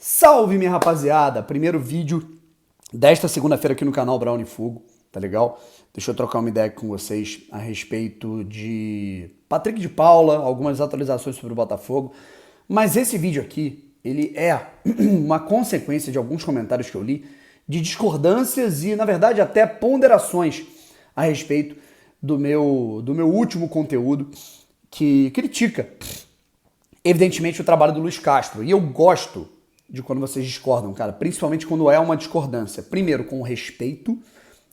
Salve, minha rapaziada! Primeiro vídeo desta segunda-feira aqui no canal Brown e Fogo, tá legal? Deixa eu trocar uma ideia com vocês a respeito de Patrick de Paula, algumas atualizações sobre o Botafogo. Mas esse vídeo aqui, ele é uma consequência de alguns comentários que eu li, de discordâncias e, na verdade, até ponderações a respeito do meu último conteúdo, que critica, evidentemente, o trabalho do Luiz Castro. E eu gosto de quando vocês discordam, cara, principalmente quando é uma discordância. Primeiro, com respeito,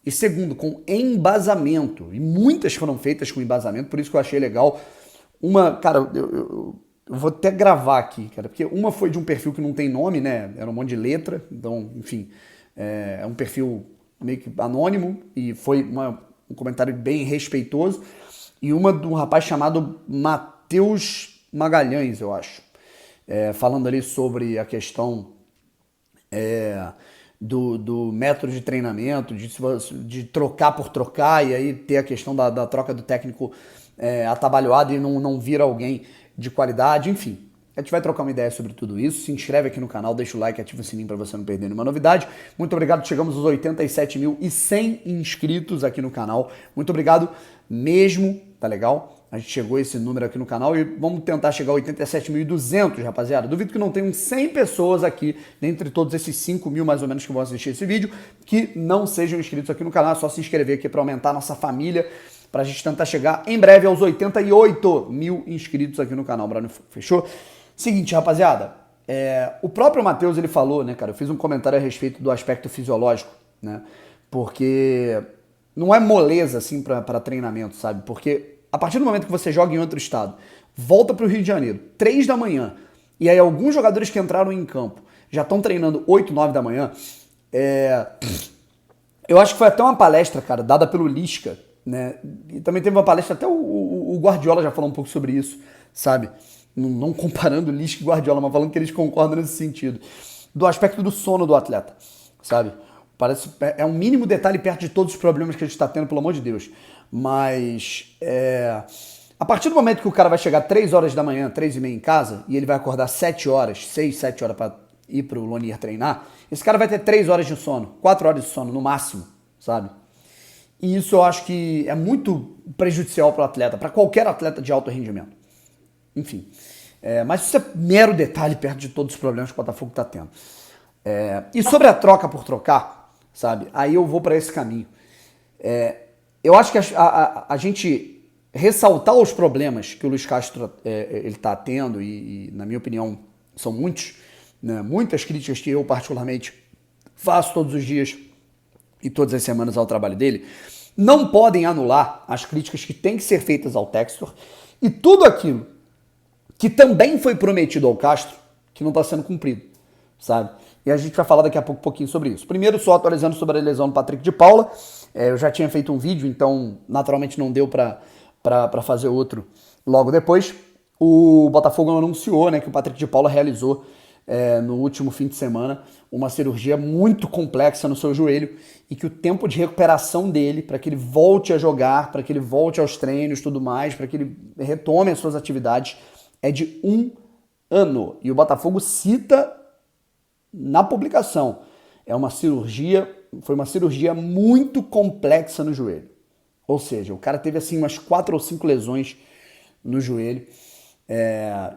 e segundo, com embasamento. E muitas foram feitas com embasamento, por isso que eu achei legal. Uma, cara, eu vou até gravar aqui, cara, porque uma foi de um perfil que não tem nome, né? Era um monte de letra, então, enfim, é um perfil meio que anônimo, e foi um comentário bem respeitoso. E uma de um rapaz chamado Matheus Magalhães, eu acho. Falando ali sobre a questão do método de treinamento, de trocar por trocar, e aí ter a questão da troca do técnico atabalhoado e não vir alguém de qualidade, enfim. A gente vai trocar uma ideia sobre tudo isso. Se inscreve aqui no canal, deixa o like, ativa o sininho para você não perder nenhuma novidade. Muito obrigado, chegamos aos 87.100 inscritos aqui no canal. Muito obrigado mesmo, tá legal? A gente chegou a esse número aqui no canal e vamos tentar chegar a 87.200, rapaziada. Duvido que não tenham 100 pessoas aqui, dentre todos esses 5 mil mais ou menos que vão assistir esse vídeo, que não sejam inscritos aqui no canal. É só se inscrever aqui para aumentar a nossa família, para a gente tentar chegar em breve aos 88 mil inscritos aqui no canal. Fechou? Seguinte, rapaziada, o próprio Matheus, ele falou, né, cara, eu fiz um comentário a respeito do aspecto fisiológico, né, porque não é moleza, assim, para treinamento, sabe, porque a partir do momento que você joga em outro estado, volta pro Rio de Janeiro, 3 da manhã, e aí alguns jogadores que entraram em campo já estão treinando 8, 9 da manhã, eu acho que foi até uma palestra, cara, dada pelo Lisca, né, e também teve uma palestra, até o Guardiola já falou um pouco sobre isso, sabe, não comparando Lisca e Guardiola, mas falando que eles concordam nesse sentido, do aspecto do sono do atleta, sabe? Parece, é um mínimo detalhe perto de todos os problemas que a gente está tendo, pelo amor de Deus. Mas, a partir do momento que o cara vai chegar 3 horas da manhã, 3h30 em casa, e ele vai acordar 7 horas, 6, 7 horas para ir pro Lonier treinar, esse cara vai ter 3 horas de sono, 4 horas de sono no máximo, sabe? E isso eu acho que é muito prejudicial para o atleta, para qualquer atleta de alto rendimento. Enfim, mas isso é mero detalhe perto de todos os problemas que o Botafogo está tendo. E sobre a troca por trocar, sabe? Aí eu vou para esse caminho. Eu acho que a gente ressaltar os problemas que o Luiz Castro ele está tendo, e na minha opinião são muitos, né? Muitas críticas que eu particularmente faço todos os dias e todas as semanas ao trabalho dele, não podem anular as críticas que têm que ser feitas ao Textor e tudo aquilo que também foi prometido ao Castro, que não está sendo cumprido, sabe? E a gente vai falar daqui a pouco um pouquinho sobre isso. Primeiro, só atualizando sobre a lesão do Patrick de Paula. Eu já tinha feito um vídeo, então naturalmente não deu para fazer outro logo depois. O Botafogo anunciou, né, que o Patrick de Paula realizou no último fim de semana uma cirurgia muito complexa no seu joelho e que o tempo de recuperação dele, para que ele volte a jogar, para que ele volte aos treinos e tudo mais, para que ele retome as suas atividades, é de 1 ano. E o Botafogo cita na publicação. Foi uma cirurgia muito complexa no joelho. Ou seja, o cara teve assim umas 4 ou 5 lesões no joelho.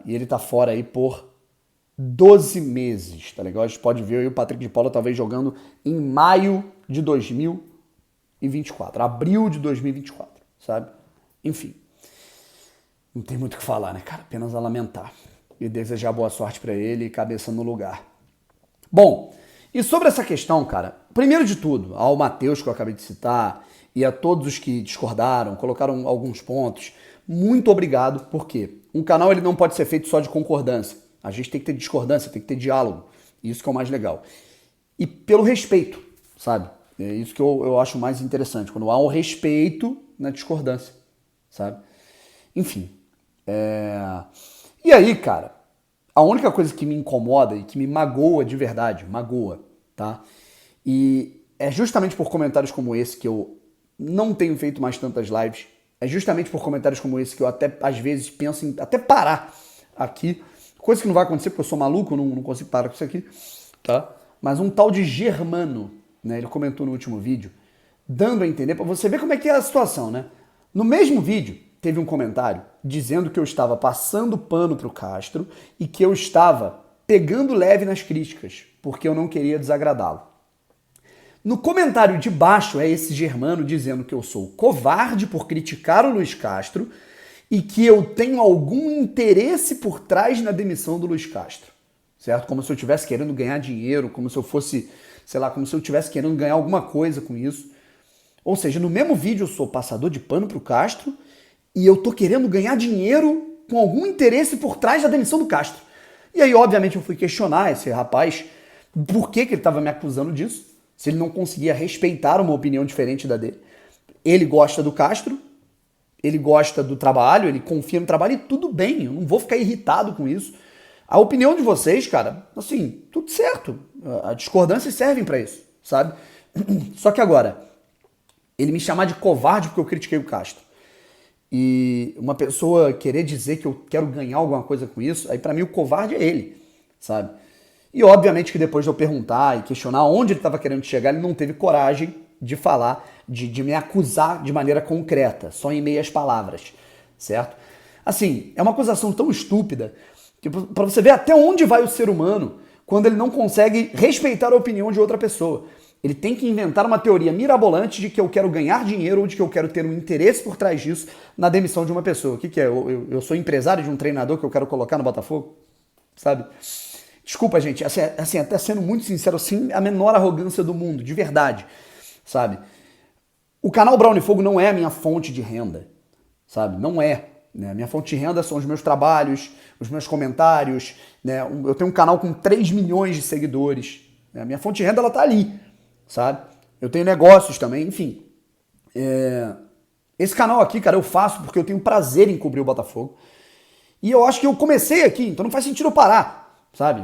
E ele tá fora aí por 12 meses, tá legal? A gente pode ver aí o Patrick de Paula talvez jogando em maio de 2024. Abril de 2024, sabe? Enfim. Não tem muito o que falar, né, cara? Apenas a lamentar. E desejar boa sorte pra ele e cabeça no lugar. Bom, e sobre essa questão, cara, primeiro de tudo, ao Matheus, que eu acabei de citar, e a todos os que discordaram, colocaram alguns pontos, muito obrigado, porque um canal ele não pode ser feito só de concordância. A gente tem que ter discordância, tem que ter diálogo. Isso que é o mais legal. E pelo respeito, sabe? É isso que eu acho mais interessante, quando há um respeito na discordância, sabe? Enfim. E aí, cara, a única coisa que me incomoda e que me magoa de verdade, tá? E é justamente por comentários como esse que eu não tenho feito mais tantas lives, é justamente por comentários como esse que eu até, às vezes, penso em até parar aqui coisa que não vai acontecer porque eu sou maluco, eu não consigo parar com isso aqui, tá? Mas um tal de Germano, né? Ele comentou no último vídeo, dando a entender, pra você ver como é que é a situação, né? No mesmo vídeo, teve um comentário dizendo que eu estava passando pano pro Castro e que eu estava pegando leve nas críticas, porque eu não queria desagradá-lo. No comentário de baixo é esse Germano dizendo que eu sou covarde por criticar o Luiz Castro e que eu tenho algum interesse por trás na demissão do Luiz Castro, certo? Como se eu estivesse querendo ganhar dinheiro, como se eu fosse, sei lá, como se eu estivesse querendo ganhar alguma coisa com isso. Ou seja, no mesmo vídeo eu sou passador de pano pro Castro e eu tô querendo ganhar dinheiro com algum interesse por trás da demissão do Castro. E aí, obviamente, eu fui questionar esse rapaz por que ele estava me acusando disso, se ele não conseguia respeitar uma opinião diferente da dele. Ele gosta do Castro, ele gosta do trabalho, ele confia no trabalho e tudo bem, eu não vou ficar irritado com isso. A opinião de vocês, cara, assim, tudo certo. As discordâncias servem pra isso, sabe? Só que agora, ele me chamar de covarde porque eu critiquei o Castro e uma pessoa querer dizer que eu quero ganhar alguma coisa com isso, aí pra mim o covarde é ele, sabe? E obviamente que depois de eu perguntar e questionar onde ele estava querendo chegar, ele não teve coragem de falar, de me acusar de maneira concreta, só em meias palavras, certo? Assim, é uma acusação tão estúpida que pra você ver até onde vai o ser humano quando ele não consegue respeitar a opinião de outra pessoa. Ele tem que inventar uma teoria mirabolante de que eu quero ganhar dinheiro ou de que eu quero ter um interesse por trás disso na demissão de uma pessoa. O que é? Eu sou empresário de um treinador que eu quero colocar no Botafogo? Sabe? Desculpa, gente, assim, até sendo muito sincero, assim, a menor arrogância do mundo, de verdade, sabe? O canal Brown e Fogo não é a minha fonte de renda, sabe? Não é. Né? A minha fonte de renda são os meus trabalhos, os meus comentários, né? Eu tenho um canal com 3 milhões de seguidores, né? A minha fonte de renda, ela tá ali, sabe? Eu tenho negócios também, enfim. Esse canal aqui, cara, eu faço porque eu tenho prazer em cobrir o Botafogo. E eu acho que eu comecei aqui, então não faz sentido eu parar. Sabe?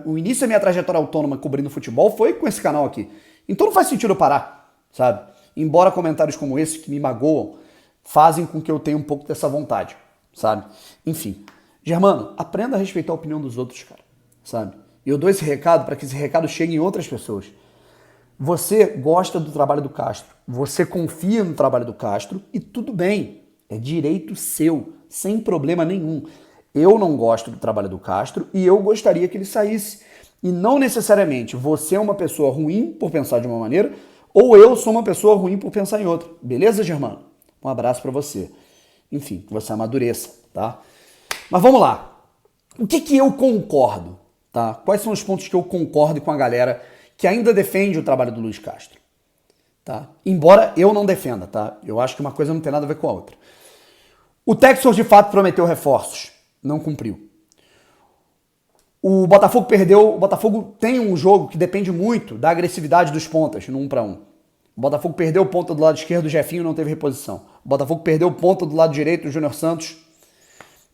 O início da minha trajetória autônoma cobrindo futebol foi com esse canal aqui. Então não faz sentido eu parar, sabe? Embora comentários como esse, que me magoam, fazem com que eu tenha um pouco dessa vontade, sabe? Enfim. Germano, aprenda a respeitar a opinião dos outros, cara, sabe? E eu dou esse recado para que esse recado chegue em outras pessoas. Você gosta do trabalho do Castro, você confia no trabalho do Castro e tudo bem, é direito seu, sem problema nenhum. Eu não gosto do trabalho do Castro e eu gostaria que ele saísse. E não necessariamente você é uma pessoa ruim por pensar de uma maneira ou eu sou uma pessoa ruim por pensar em outra. Beleza, Germano? Um abraço pra você. Enfim, que você amadureça, tá? Mas vamos lá. O que eu concordo, tá? Quais são os pontos que eu concordo com a galera que ainda defende o trabalho do Luiz Castro, tá? Embora eu não defenda, tá? Eu acho que uma coisa não tem nada a ver com a outra. O Textor de fato prometeu reforços. Não cumpriu. O Botafogo perdeu. O Botafogo tem um jogo que depende muito da agressividade dos pontas no 1-1. O Botafogo perdeu o ponta do lado esquerdo, o Jefinho não teve reposição. O Botafogo perdeu o ponta do lado direito, o Júnior Santos,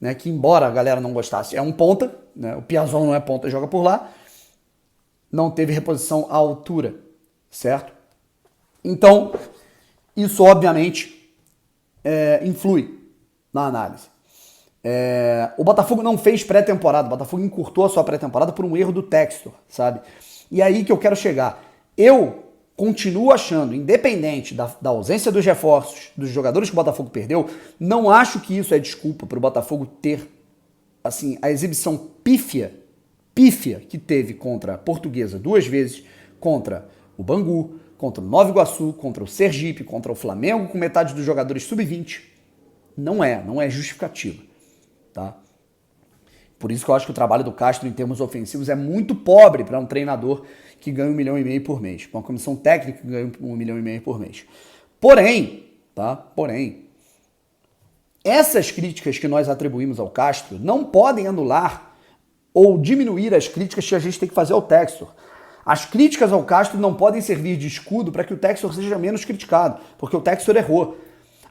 né, que embora a galera não gostasse, é um ponta, né, o Piazon não é ponta, joga por lá, não teve reposição à altura, certo? Então, isso obviamente influi na análise. O Botafogo não fez pré-temporada, o Botafogo encurtou a sua pré-temporada por um erro do Textor, sabe? E aí que eu quero chegar. Eu continuo achando, independente da ausência dos reforços, dos jogadores que o Botafogo perdeu, não acho que isso é desculpa para o Botafogo ter, assim, a exibição pífia que teve contra a Portuguesa 2 vezes, contra o Bangu, contra o Nova Iguaçu, contra o Sergipe, contra o Flamengo com metade dos jogadores sub-20. Não é justificativa. Tá? Por isso que eu acho que o trabalho do Castro em termos ofensivos é muito pobre para um treinador que ganha 1,5 milhão por mês, para uma comissão técnica que ganha 1,5 milhão por mês. Porém, essas críticas que nós atribuímos ao Castro não podem anular ou diminuir as críticas que a gente tem que fazer ao Textor. As críticas ao Castro não podem servir de escudo para que o Textor seja menos criticado, porque o Textor errou.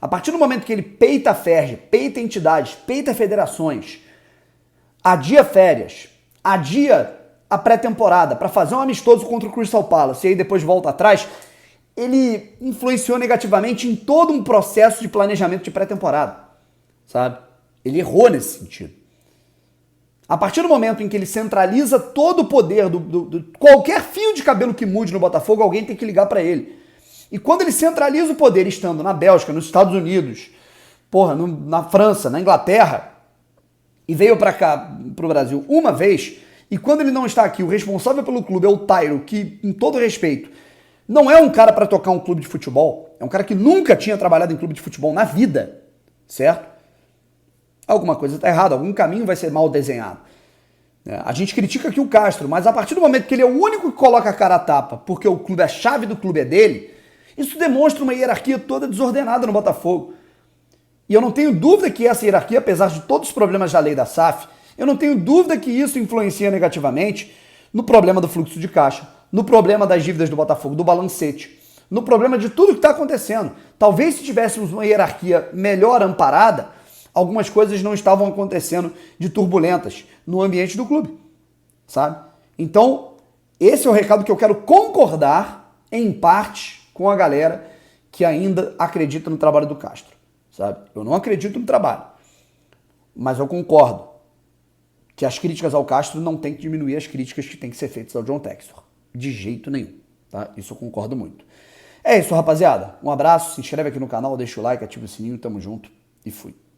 A partir do momento que ele peita a Ferge, peita entidades, peita federações, adia férias, adia a pré-temporada para fazer um amistoso contra o Crystal Palace e aí depois volta atrás, ele influenciou negativamente em todo um processo de planejamento de pré-temporada, sabe? Ele errou nesse sentido. A partir do momento em que ele centraliza todo o poder qualquer fio de cabelo que mude no Botafogo, alguém tem que ligar para ele. E quando ele centraliza o poder estando na Bélgica, nos Estados Unidos, na França, na Inglaterra, e veio para cá, pro Brasil, uma vez, e quando ele não está aqui, o responsável pelo clube é o Tairo, que, com todo respeito, não é um cara para tocar um clube de futebol, é um cara que nunca tinha trabalhado em clube de futebol na vida, certo? Alguma coisa está errada, algum caminho vai ser mal desenhado. A gente critica aqui o Castro, mas a partir do momento que ele é o único que coloca a cara a tapa, porque o clube, a chave do clube é dele, isso demonstra uma hierarquia toda desordenada no Botafogo. E eu não tenho dúvida que essa hierarquia, apesar de todos os problemas da lei da SAF, eu não tenho dúvida que isso influencia negativamente no problema do fluxo de caixa, no problema das dívidas do Botafogo, do balancete, no problema de tudo que está acontecendo. Talvez se tivéssemos uma hierarquia melhor amparada, algumas coisas não estavam acontecendo de turbulentas no ambiente do clube, sabe? Então, esse é o recado que eu quero concordar, em parte, com a galera que ainda acredita no trabalho do Castro, sabe? Eu não acredito no trabalho, mas eu concordo que as críticas ao Castro não tem que diminuir as críticas que têm que ser feitas ao John Textor. De jeito nenhum, tá? Isso eu concordo muito. É isso, rapaziada. Um abraço, se inscreve aqui no canal, deixa o like, ativa o sininho, tamo junto e fui.